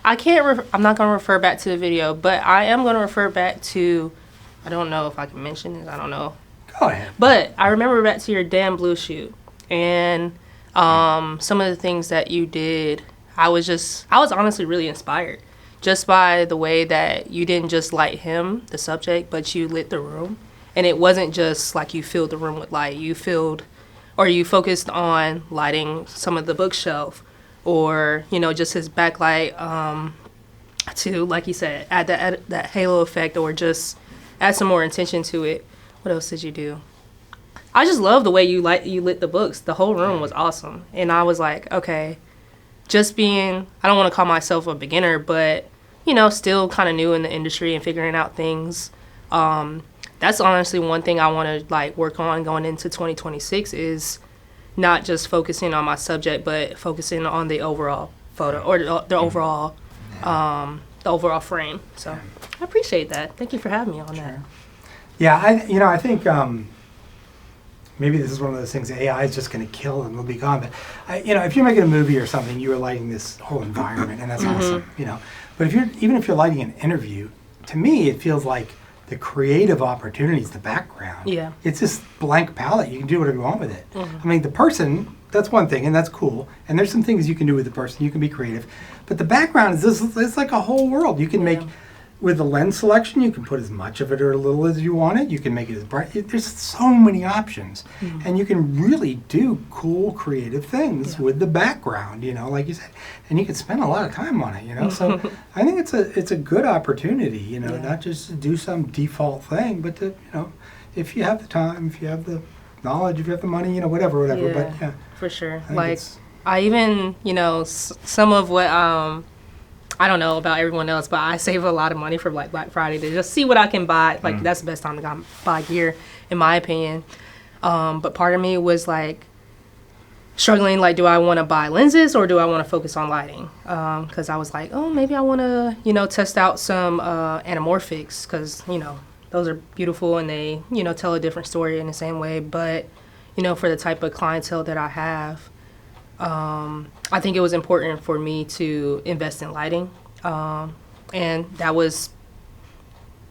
I can't. I'm not gonna refer back to the video, but I am gonna refer back to. I don't know if I can mention it. I don't know. Go ahead. But I remember back to your Dan Blue shoot and some of the things that you did. I was honestly really inspired just by the way that you didn't just light him, the subject, but you lit the room. And it wasn't just like you filled the room with light. You focused on lighting some of the bookshelf or, just his backlight to, like you said, add that halo effect or just add some more intention to it. What else did you do? I just love the way you lit the books. The whole room was awesome. And I was like, okay, I don't want to call myself a beginner, but, still kind of new in the industry and figuring out things. That's honestly one thing I want to work on going into 2026 is not just focusing on my subject, but focusing on the overall photo or the overall frame. So I appreciate that. Thank you for having me on that. Yeah, I think maybe this is one of those things AI is just going to kill and we'll be gone. But if you're making a movie or something, you are lighting this whole environment, and that's awesome. But even if you're lighting an interview, to me it feels like the creative opportunities, the background. Yeah. It's this blank palette. You can do whatever you want with it. I mean, the person, that's one thing, and that's cool. And there's some things you can do with the person. You can be creative. But the background is it's like a whole world. You can make, with the lens selection, you can put as much of it or a little as you want it. You can make it as bright. There's so many options. And you can really do cool, creative things with the background, like you said. And you can spend a lot of time on it, So I think it's a good opportunity, not just to do some default thing, but to, if you have the time, if you have the knowledge, if you have the money, whatever. Yeah, but yeah. For sure. I even, some of what, I don't know about everyone else, but I save a lot of money for Black Friday to just see what I can buy. That's the best time to buy gear, in my opinion. But part of me was struggling, do I want to buy lenses or do I want to focus on lighting? Because I was like, oh, maybe I want to, test out some anamorphics because, those are beautiful and they, tell a different story in the same way. But, for the type of clientele that I have, I think it was important for me to invest in lighting. And that was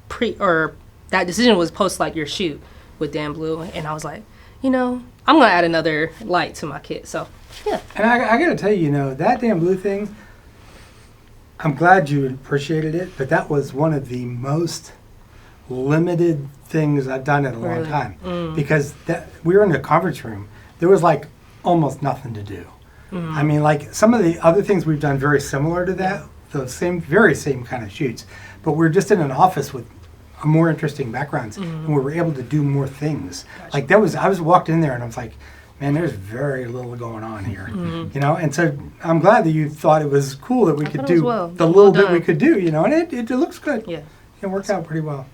that decision was post your shoot with Dan Blue. And I was like, I'm going to add another light to my kit. So, yeah. And I got to tell you, that Dan Blue thing, I'm glad you appreciated it, but that was one of the most limited things I've done in a long time. Because we were in a conference room. There was almost nothing to do. I mean, some of the other things we've done very similar to that, those very same kind of shoots, but we're just in an office with more interesting backgrounds, and we were able to do more things. Gotcha. I was walked in there and I was like, man, there's very little going on here, And so I'm glad that you thought it was cool that we could do the little bit we could do, and it looks good. Yeah, it worked out pretty well.